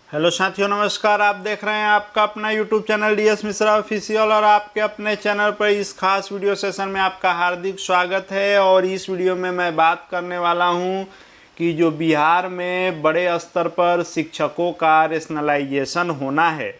Hello साथियों, नमस्कार। आप देख रहे हैं आपका अपना YouTube channel DS Mishra official और आपके अपने चैनल पर इस खास वीडियो सेशन में आपका हार्दिक स्वागत है। और इस वीडियो में मैं बात करने वाला हूं कि जो बिहार में बड़े स्तर पर शिक्षकों का रेशनलाइजेशन होना है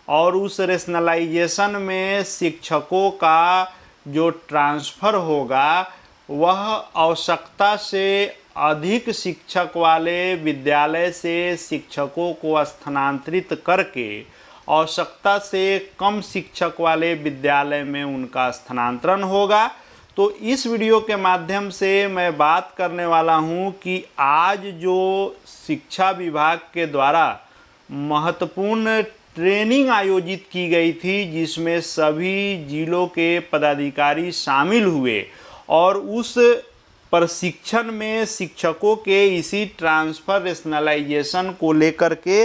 और उस रेशनलाइजेशन में शिक्षकों का जो ट्रांसफ़र होगा वह आवश्यकता से अधिक शिक्षक वाले विद्यालय से शिक्षकों को स्थानांतरित करके आवश्यकता से कम शिक्षक वाले विद्यालय में उनका स्थानांतरण होगा। तो इस वीडियो के माध्यम से मैं बात करने वाला हूं कि आज जो शिक्षा विभाग के द्वारा महत्वपूर्ण ट्रेनिंग आयोजित की गई थी जिसमें सभी जिलों के पदाधिकारी शामिल हुए और उस प्रशिक्षण में शिक्षकों के इसी ट्रांसफ़र रेशनलाइजेशन को लेकर के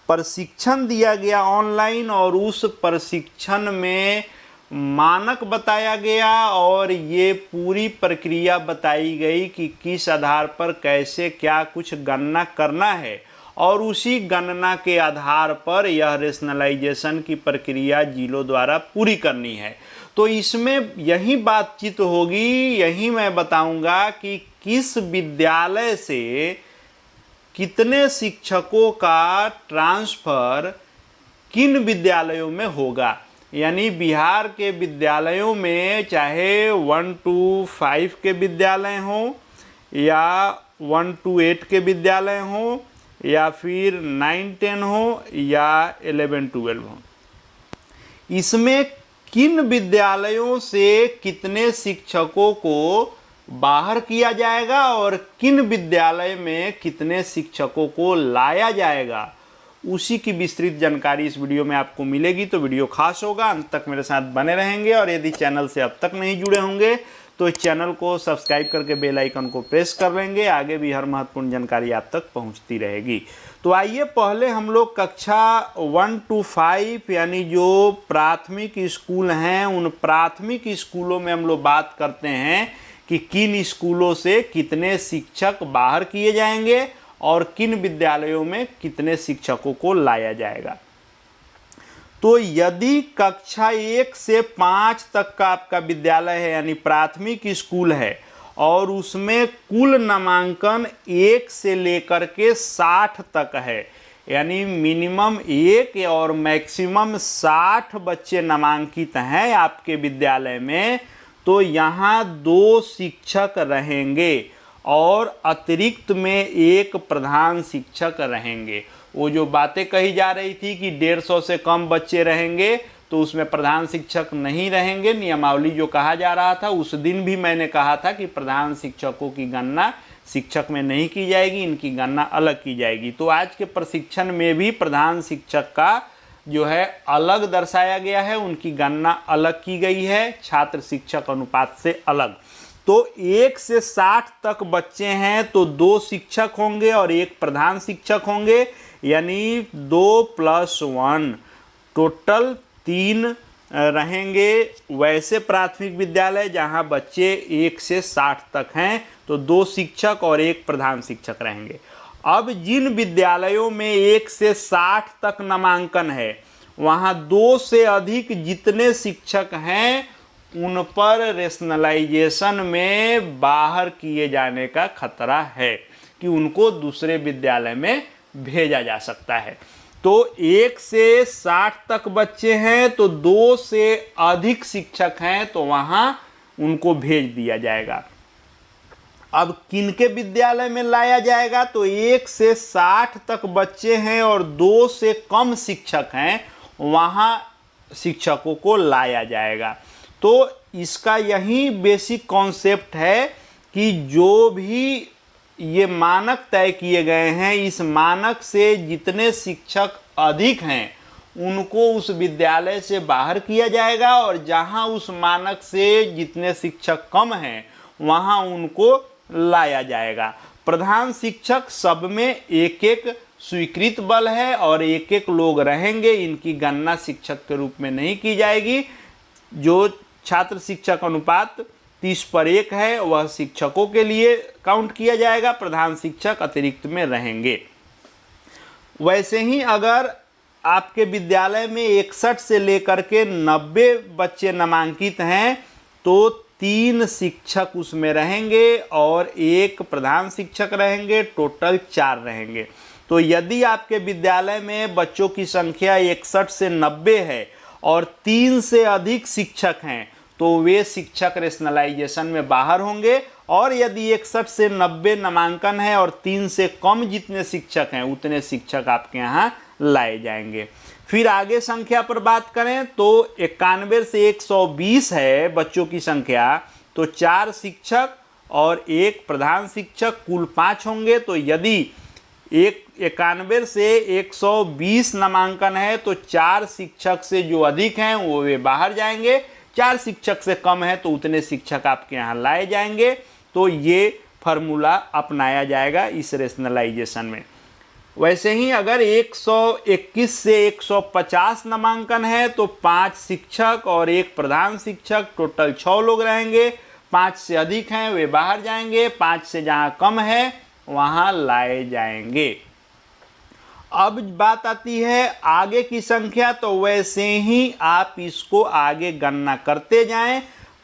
प्रशिक्षण दिया गया ऑनलाइन। और उस प्रशिक्षण में मानक बताया गया और ये पूरी प्रक्रिया बताई गई कि किस आधार पर कैसे क्या कुछ गणना करना है और उसी गणना के आधार पर यह रेशनलाइजेशन की प्रक्रिया जिलों द्वारा पूरी करनी है। तो इसमें यही बातचीत होगी, यही मैं बताऊंगा कि किस विद्यालय से कितने शिक्षकों का ट्रांसफ़र किन विद्यालयों में होगा। यानी बिहार के विद्यालयों में चाहे 1 to 5 के विद्यालय हों या 1 to 8 के विद्यालय हों या फिर 9-10 हो या 11-12 हो, इसमें किन विद्यालयों से कितने शिक्षकों को बाहर किया जाएगा और किन विद्यालय में कितने शिक्षकों को लाया जाएगा, उसी की विस्तृत जानकारी इस वीडियो में आपको मिलेगी। तो वीडियो खास होगा, अंत तक मेरे साथ बने रहेंगे। और यदि चैनल से अब तक नहीं जुड़े होंगे तो इस चैनल को सब्सक्राइब करके बेल आइकन को प्रेस कर लेंगे, आगे भी हर महत्वपूर्ण जानकारी आप तक पहुंचती रहेगी। तो आइए पहले हम लोग कक्षा 1 to 5 यानी जो प्राथमिक स्कूल हैं उन प्राथमिक स्कूलों में हम लोग बात करते हैं कि किन स्कूलों से कितने शिक्षक बाहर किए जाएंगे और किन विद्यालयों में कितने शिक्षकों को लाया जाएगा। तो यदि कक्षा 1 से 5 तक का आपका विद्यालय है यानी प्राथमिक स्कूल है और उसमें कुल नामांकन 1 से लेकर के 60 तक है, यानी मिनिमम 1 और मैक्सिमम 60 बच्चे नामांकित हैं आपके विद्यालय में, तो यहाँ 2 शिक्षक रहेंगे और अतिरिक्त में 1 प्रधान शिक्षक रहेंगे। वो जो बातें कही जा रही थी कि 150 से कम बच्चे रहेंगे तो उसमें प्रधान शिक्षक नहीं रहेंगे, नियमावली जो कहा जा रहा था उस दिन भी मैंने कहा था कि प्रधान शिक्षकों की गणना शिक्षक में नहीं की जाएगी, इनकी गणना अलग की जाएगी। तो आज के प्रशिक्षण में भी प्रधान शिक्षक का जो है अलग दर्शाया गया है, उनकी गणना अलग की गई है छात्र शिक्षक अनुपात से अलग। तो 1 से 60 तक बच्चे हैं तो 2 शिक्षक होंगे और 1 प्रधान शिक्षक होंगे, यानी 2 + 1 टोटल 3 रहेंगे। वैसे प्राथमिक विद्यालय जहां बच्चे 1 से 60 तक हैं तो 2 शिक्षक और 1 प्रधान शिक्षक रहेंगे। अब जिन विद्यालयों में 1 से 60 तक नामांकन है वहां 2 से अधिक जितने शिक्षक हैं उन पर रेशनलाइजेशन में बाहर किए जाने का खतरा है कि उनको दूसरे विद्यालय में भेजा जा सकता है। तो 1 से 60 तक बच्चे हैं तो 2 से अधिक शिक्षक हैं तो वहां उनको भेज दिया जाएगा। अब किनके विद्यालय में लाया जाएगा, तो 1 से 60 तक बच्चे हैं और 2 से कम शिक्षक हैं वहां शिक्षकों को लाया जाएगा। तो इसका यही बेसिक कॉन्सेप्ट है कि जो भी ये मानक तय किए गए हैं इस मानक से जितने शिक्षक अधिक हैं उनको उस विद्यालय से बाहर किया जाएगा और जहां उस मानक से जितने शिक्षक कम हैं वहां उनको लाया जाएगा। प्रधान शिक्षक सब में एक स्वीकृत बल है और एक लोग रहेंगे, इनकी गणना शिक्षक के रूप में नहीं की जाएगी। जो छात्र शिक्षक अनुपात 30/1 है वह शिक्षकों के लिए काउंट किया जाएगा, प्रधान शिक्षक अतिरिक्त में रहेंगे। वैसे ही अगर आपके विद्यालय में 61 से लेकर के 90 बच्चे नामांकित हैं तो 3 शिक्षक उसमें रहेंगे और 1 प्रधान शिक्षक रहेंगे, टोटल 4 रहेंगे। तो यदि आपके विद्यालय में बच्चों की संख्या 61 से 90 है और 3 से अधिक शिक्षक हैं तो वे शिक्षक रेशनलाइजेशन में बाहर होंगे, और यदि 61 से 90 नामांकन है और 3 से कम जितने शिक्षक हैं उतने शिक्षक आपके यहाँ लाए जाएंगे। फिर आगे संख्या पर बात करें तो 91 से 120 है बच्चों की संख्या, तो 4 शिक्षक और 1 प्रधान शिक्षक, कुल 5 होंगे। तो यदि 91 से 120 नामांकन है तो 4 शिक्षक से जो अधिक हैं वो वे बाहर जाएंगे, 4 शिक्षक से कम है तो उतने शिक्षक आपके यहाँ लाए जाएंगे। तो ये फार्मूला अपनाया जाएगा इस रेशनलाइजेशन में। वैसे ही अगर 121 से 150 नामांकन है तो 5 शिक्षक और 1 प्रधान शिक्षक, टोटल 6 लोग रहेंगे। 5 से अधिक हैं वे बाहर जाएंगे, 5 से जहाँ कम है वहाँ लाए जाएंगे। अब बात आती है आगे की संख्या, तो वैसे ही आप इसको आगे गणना करते जाएं।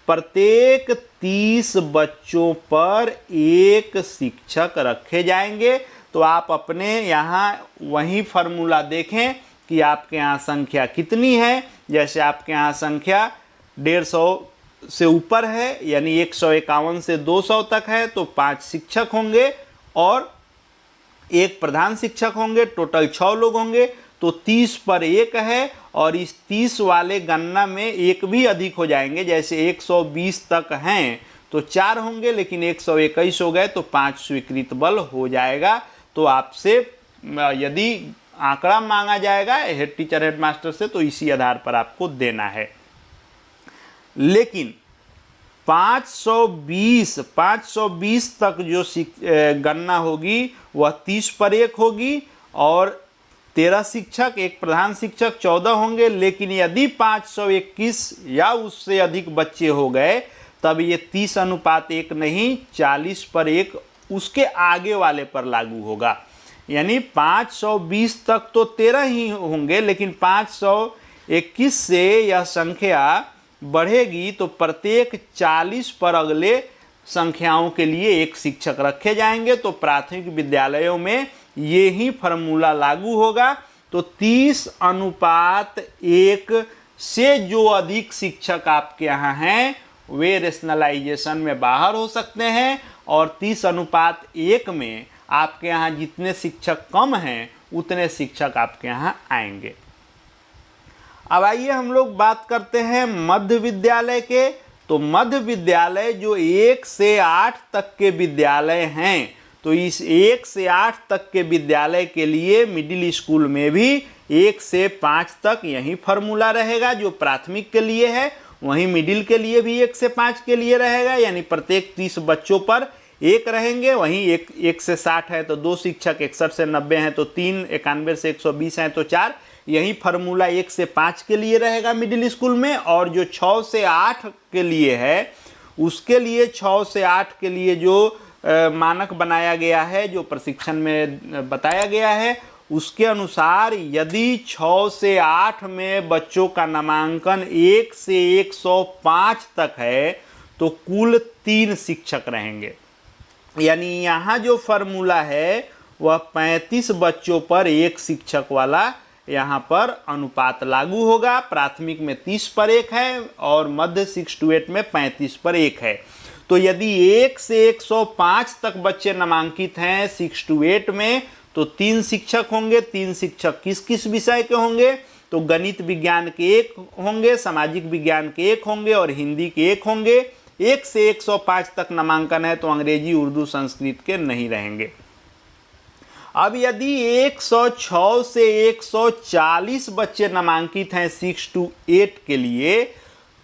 प्रत्येक 30 बच्चों पर 1 शिक्षक रखे जाएंगे। तो आप अपने यहाँ वही फार्मूला देखें कि आपके यहाँ संख्या कितनी है। जैसे आपके यहाँ संख्या 150 से ऊपर है यानी 151 से 200 तक है तो 5 शिक्षक होंगे और 1 प्रधान शिक्षक होंगे, टोटल 6 लोग होंगे। तो 30 पर 1 है और इस 30 वाले गणना में 1 भी अधिक हो जाएंगे। जैसे 120 तक हैं तो 4 होंगे, लेकिन 121 हो गए तो 5 स्वीकृत बल हो जाएगा। तो आपसे यदि आंकड़ा मांगा जाएगा हेड टीचर हेड मास्टर से तो इसी आधार पर आपको देना है। लेकिन 520 तक जो गणना होगी वह 30 पर 1 होगी और 13 शिक्षक, 1 प्रधान शिक्षक, 14 होंगे। लेकिन यदि 521 या उससे अधिक बच्चे हो गए तब ये 30:1 नहीं 40 पर 1 उसके आगे वाले पर लागू होगा। यानी 520 तक तो 13 ही होंगे, लेकिन 521 से यह संख्या बढ़ेगी तो प्रत्येक 40 पर अगले संख्याओं के लिए 1 शिक्षक रखे जाएंगे। तो प्राथमिक विद्यालयों में ये ही फार्मूला लागू होगा। तो 30:1 से जो अधिक शिक्षक आपके यहाँ हैं वे रेशनलाइजेशन में बाहर हो सकते हैं और 30:1 में आपके यहाँ जितने शिक्षक कम हैं उतने शिक्षक आपके यहाँ आएंगे। अब आइए हम लोग बात करते हैं मध्य विद्यालय के। तो मध्य विद्यालय जो 1 से 8 तक के विद्यालय हैं, तो इस 1 से 8 तक के विद्यालय के लिए मिडिल स्कूल में भी 1 से 5 तक यही फार्मूला रहेगा जो प्राथमिक के लिए है, वहीं मिडिल के लिए भी 1 से 5 के लिए रहेगा। यानी प्रत्येक 30 बच्चों पर 1 रहेंगे। वहीं 1 से 60 है तो 2 शिक्षक, 61 से 90 हैं तो 3, 91 से 120 हैं तो 4। यही फार्मूला 1 से 5 के लिए रहेगा मिडिल स्कूल में। और जो 6 से 8 के लिए है उसके लिए 6 से 8 के लिए जो मानक बनाया गया है, जो प्रशिक्षण में बताया गया है, उसके अनुसार यदि 6 से 8 में बच्चों का नामांकन 1 से 105 तक है तो कुल 3 शिक्षक रहेंगे। यानी यहाँ जो फार्मूला है वह 35 बच्चों पर 1 शिक्षक वाला यहाँ पर अनुपात लागू होगा। प्राथमिक में 30 पर 1 है और मध्य 6 to 8 में 35 पर 1 है। तो यदि 1 से 105 तक बच्चे नामांकित हैं 6 to 8 में तो 3 शिक्षक होंगे। 3 शिक्षक किस किस विषय के होंगे? तो गणित विज्ञान के 1 होंगे, सामाजिक विज्ञान के 1 होंगे और हिंदी के 1 होंगे। 1 से 105 तक नामांकन है तो अंग्रेजी, उर्दू, संस्कृत के नहीं रहेंगे। अब यदि 106 से 140 बच्चे नामांकित हैं 6 to 8 के लिए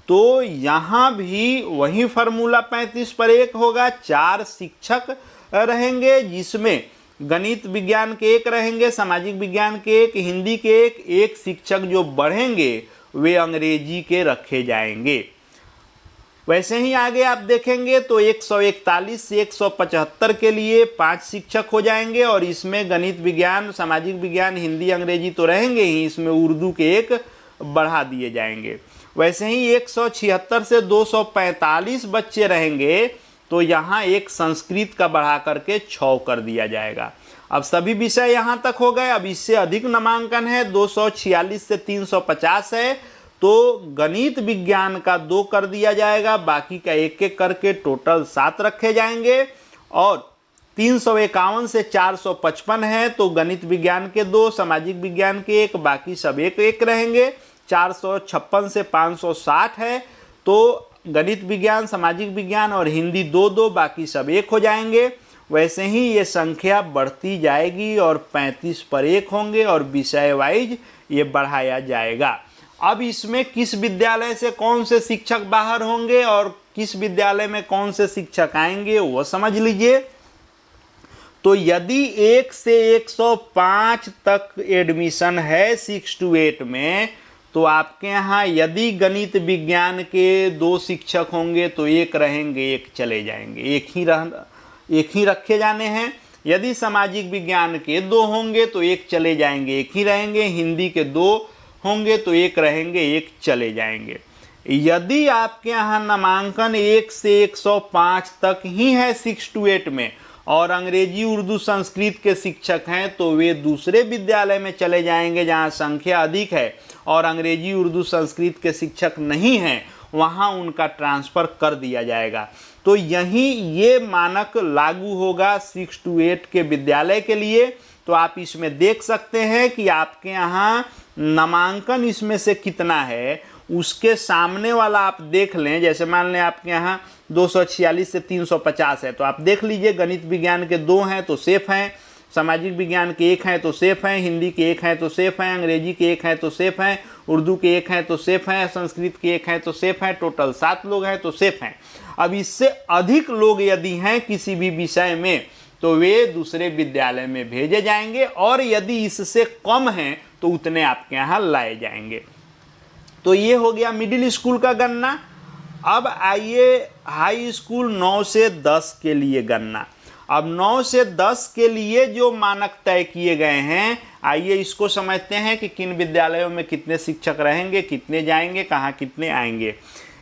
तो यहाँ भी वही फार्मूला 35 पर 1 होगा। 4 शिक्षक रहेंगे जिसमें गणित विज्ञान के 1 रहेंगे, सामाजिक विज्ञान के 1, हिंदी के 1 शिक्षक जो बढ़ेंगे वे अंग्रेजी के रखे जाएंगे। वैसे ही आगे आप देखेंगे तो 141 से 175 के लिए 5 शिक्षक हो जाएंगे और इसमें गणित विज्ञान, सामाजिक विज्ञान, हिंदी, अंग्रेजी तो रहेंगे ही, इसमें उर्दू के 1 बढ़ा दिए जाएंगे। वैसे ही 176 से 245 बच्चे रहेंगे तो यहाँ एक संस्कृत का बढ़ा करके 6 कर दिया जाएगा। अब सभी विषय यहाँ तक हो गए। अब इससे अधिक नामांकन है, 246 से 350 है, तो गणित विज्ञान का 2 कर दिया जाएगा, बाकी का 1-1 करके टोटल 7 रखे जाएंगे। और 351 से 455 है तो गणित विज्ञान के 2, सामाजिक विज्ञान के 1, बाकी सब 1-1 रहेंगे। 456 से 560 है तो गणित विज्ञान, सामाजिक विज्ञान और हिंदी 2-2, बाकी सब 1 हो जाएंगे। वैसे ही ये संख्या बढ़ती जाएगी और 35 पर 1 होंगे और विषय वाइज ये बढ़ाया जाएगा। अब इसमें किस विद्यालय से कौन से शिक्षक बाहर होंगे और किस विद्यालय में कौन से शिक्षक आएंगे वो समझ लीजिए। तो यदि 1 से 105 तक एडमिशन है 6 to 8 में, तो आपके यहाँ यदि गणित विज्ञान के 2 शिक्षक होंगे तो 1 रहेंगे, 1 चले जाएंगे, एक ही रखे जाने हैं। यदि सामाजिक विज्ञान के 2 होंगे तो 1 चले जाएंगे, 1 ही रहेंगे। हिंदी के 2 होंगे तो 1 रहेंगे, 1 चले जाएंगे। यदि आपके यहाँ नामांकन 1 से 105 तक ही है 6 to 8 में और अंग्रेजी, उर्दू, संस्कृत के शिक्षक हैं तो वे दूसरे विद्यालय में चले जाएंगे जहाँ संख्या अधिक है और अंग्रेजी, उर्दू, संस्कृत के शिक्षक नहीं हैं, वहाँ उनका ट्रांसफ़र कर दिया जाएगा। तो यही ये मानक लागू होगा 6 to 8 के विद्यालय के लिए। तो आप इसमें देख सकते हैं कि आपके यहाँ नामांकन इसमें से कितना है, उसके सामने वाला आप देख लें। जैसे मान लें आपके यहाँ 246 से 350 है तो आप देख लीजिए गणित विज्ञान के 2 हैं तो सेफ हैं, सामाजिक विज्ञान के 1 हैं तो सेफ हैं, हिंदी के 1 हैं तो सेफ हैं, अंग्रेजी के 1 हैं तो सेफ हैं, उर्दू के 1 हैं तो सेफ हैं, संस्कृत के 1 हैं तो सेफ हैं, टोटल 7 लोग हैं तो सेफ हैं। अब इससे अधिक लोग यदि हैं किसी भी विषय में तो वे दूसरे विद्यालय में भेजे जाएंगे और यदि इससे कम हैं तो उतने आपके यहाँ लाए जाएंगे। तो ये हो गया मिडिल स्कूल का गणना। अब आइए हाई स्कूल 9 से 10 के लिए गणना। अब 9 से 10 के लिए जो मानक तय किए गए हैं, आइए इसको समझते हैं कि किन विद्यालयों में कितने शिक्षक रहेंगे, कितने जाएंगे, कहाँ कितने आएंगे।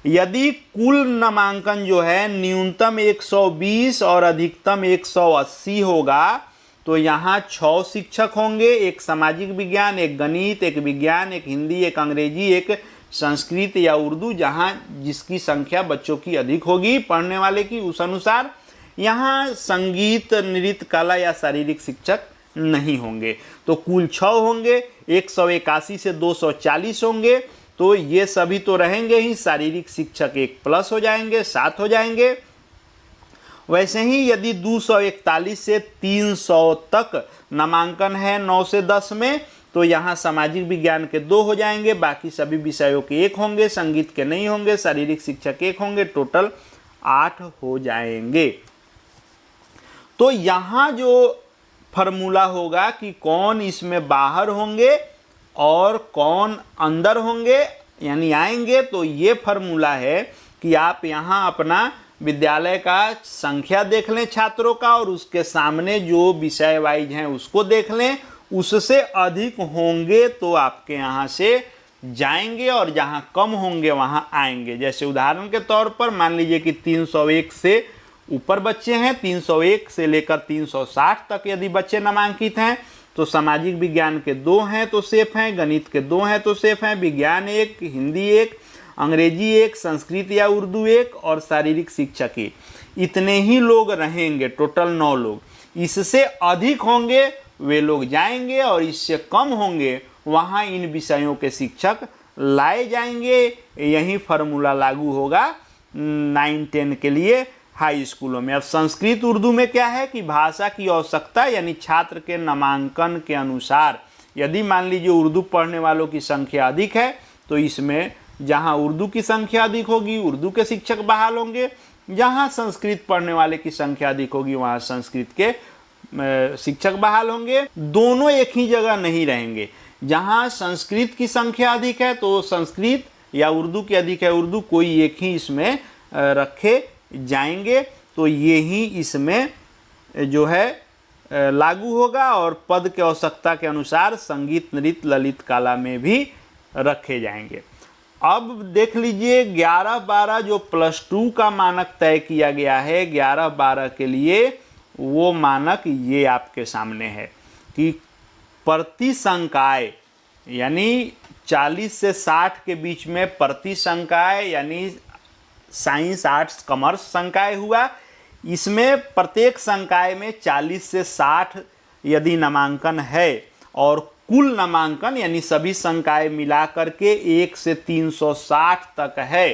यदि कुल नामांकन जो है न्यूनतम 120 और अधिकतम 180 होगा तो यहाँ 6 शिक्षक होंगे, एक सामाजिक विज्ञान, एक गणित, एक विज्ञान, एक हिंदी, एक अंग्रेजी, एक संस्कृत या उर्दू, जहाँ जिसकी संख्या बच्चों की अधिक होगी पढ़ने वाले की उस अनुसार। यहाँ संगीत, नृत्य, कला या शारीरिक शिक्षक नहीं होंगे। तो कुल 6 होंगे, 181 से 240 होंगे तो ये सभी तो रहेंगे ही, शारीरिक शिक्षक 1 प्लस हो जाएंगे, 7 हो जाएंगे। वैसे ही यदि 241 से 300 तक नामांकन है 9 से 10 में तो यहाँ सामाजिक विज्ञान के 2 हो जाएंगे, बाकी सभी विषयों के 1 होंगे, संगीत के नहीं होंगे, शारीरिक शिक्षक 1 होंगे, टोटल 8 हो जाएंगे। तो यहाँ जो फॉर्मूला होगा कि कौन इसमें बाहर होंगे और कौन अंदर होंगे यानी आएंगे, तो ये फॉर्मूला है कि आप यहाँ अपना विद्यालय का संख्या देख लें छात्रों का और उसके सामने जो विषय वाइज हैं उसको देख लें। उससे अधिक होंगे तो आपके यहाँ से जाएंगे और जहाँ कम होंगे वहाँ आएंगे। जैसे उदाहरण के तौर पर मान लीजिए कि 301 से ऊपर बच्चे हैं, 301 से लेकर 360 तक यदि बच्चे नामांकित हैं तो सामाजिक विज्ञान के 2 हैं तो सेफ हैं, गणित के 2 हैं तो सेफ हैं, विज्ञान 1, हिंदी 1, अंग्रेजी 1, संस्कृत या उर्दू 1 और शारीरिक शिक्षक 1। इतने ही लोग रहेंगे, टोटल 9 लोग। इससे अधिक होंगे वे लोग जाएंगे और इससे कम होंगे वहाँ इन विषयों के शिक्षक लाए जाएंगे। यही फार्मूला लागू होगा 9-10 के लिए हाई स्कूलों में। अब संस्कृत उर्दू में क्या है कि भाषा की आवश्यकता यानी छात्र के नामांकन के अनुसार यदि मान लीजिए उर्दू पढ़ने वालों की संख्या अधिक है तो इसमें जहां उर्दू की संख्या अधिक होगी उर्दू के शिक्षक बहाल होंगे, जहां संस्कृत पढ़ने वाले की संख्या अधिक होगी वहां संस्कृत के शिक्षक बहाल होंगे। दोनों एक ही जगह नहीं रहेंगे। जहां संस्कृत की संख्या अधिक है तो संस्कृत या उर्दू की अधिक है उर्दू, कोई एक ही इसमें रखे जाएंगे। तो ये ही इसमें जो है लागू होगा और पद की आवश्यकता के अनुसार संगीत, नृत्य, ललित कला में भी रखे जाएंगे। अब देख लीजिए 11-12 जो +2 का मानक तय किया गया है 11-12 के लिए, वो मानक ये आपके सामने है कि प्रति संकाय यानी 40 से 60 के बीच में प्रति संकाय यानी साइंस, आर्ट्स, कॉमर्स संकाय हुआ, इसमें प्रत्येक संकाय में 40 से 60 यदि नामांकन है और कुल नामांकन यानी सभी संकाय मिला करके 1 से 360 तक है।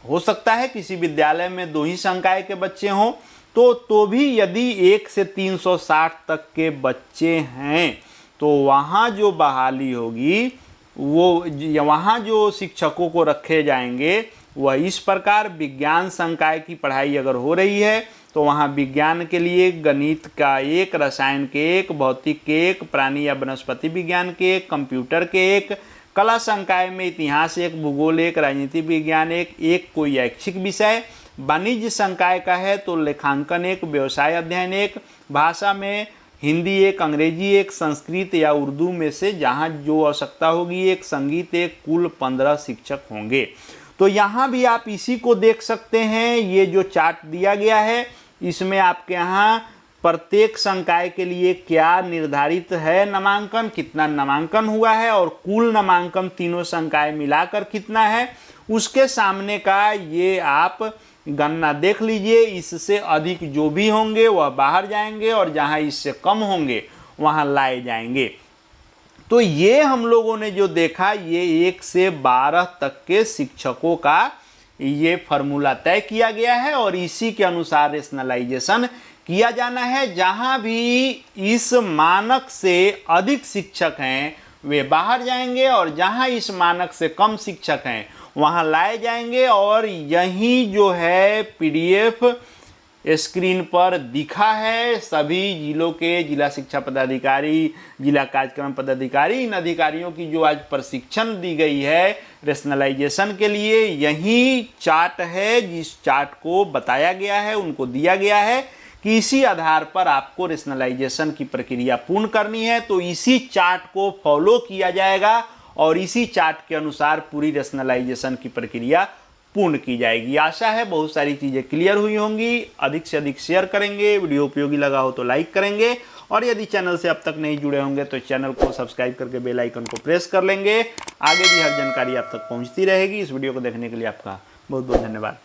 हो सकता है किसी विद्यालय में 2 ही संकाय के बच्चे हों तो भी यदि 1 से 360 तक के बच्चे हैं तो वहाँ जो बहाली होगी वो वहाँ जो शिक्षकों को रखे जाएंगे वह इस प्रकार, विज्ञान संकाय की पढ़ाई अगर हो रही है तो वहाँ विज्ञान के लिए गणित का 1, रसायन के 1, भौतिक के 1, प्राणी या वनस्पति विज्ञान के 1, कंप्यूटर के 1, कला संकाय में इतिहास 1, भूगोल 1, राजनीति विज्ञान 1 कोई ऐच्छिक विषय, वाणिज्य संकाय का है तो लेखांकन 1, व्यवसाय अध्ययन 1, भाषा में हिंदी 1, अंग्रेजी 1, संस्कृत या उर्दू में से जहाँ जो आवश्यकता होगी 1, संगीत 1, कुल 15 शिक्षक होंगे। तो यहाँ भी आप इसी को देख सकते हैं, ये जो चार्ट दिया गया है इसमें आपके यहाँ प्रत्येक संकाय के लिए क्या निर्धारित है नामांकन, कितना नामांकन हुआ है और कुल नामांकन तीनों संकाय मिलाकर कितना है, उसके सामने का ये आप गणना देख लीजिए। इससे अधिक जो भी होंगे वह बाहर जाएंगे और जहाँ इससे कम होंगे वहाँ लाए जाएंगे। तो ये हम लोगों ने जो देखा ये 1 से 12 तक के शिक्षकों का ये फार्मूला तय किया गया है और इसी के अनुसार रेशनलाइजेशन किया जाना है। जहाँ भी इस मानक से अधिक शिक्षक हैं वे बाहर जाएंगे और जहाँ इस मानक से कम शिक्षक हैं वहाँ लाए जाएंगे। और यही जो है PDF स्क्रीन पर दिखा है, सभी जिलों के जिला शिक्षा पदाधिकारी, जिला कार्यक्रम पदाधिकारी, इन अधिकारियों की जो आज प्रशिक्षण दी गई है रेशनलाइजेशन के लिए, यही चार्ट है जिस चार्ट को बताया गया है, उनको दिया गया है कि इसी आधार पर आपको रेशनलाइजेशन की प्रक्रिया पूर्ण करनी है। तो इसी चार्ट को फॉलो किया जाएगा और इसी चार्ट के अनुसार पूरी रेशनलाइजेशन की प्रक्रिया पूर्ण की जाएगी। आशा है बहुत सारी चीज़ें क्लियर हुई होंगी। अधिक से अधिक शेयर करेंगे, वीडियो उपयोगी लगा हो तो लाइक करेंगे और यदि चैनल से अब तक नहीं जुड़े होंगे तो चैनल को सब्सक्राइब करके बेल आइकन को प्रेस कर लेंगे। आगे भी हर जानकारी आप तक पहुंचती रहेगी। इस वीडियो को देखने के लिए आपका बहुत बहुत धन्यवाद।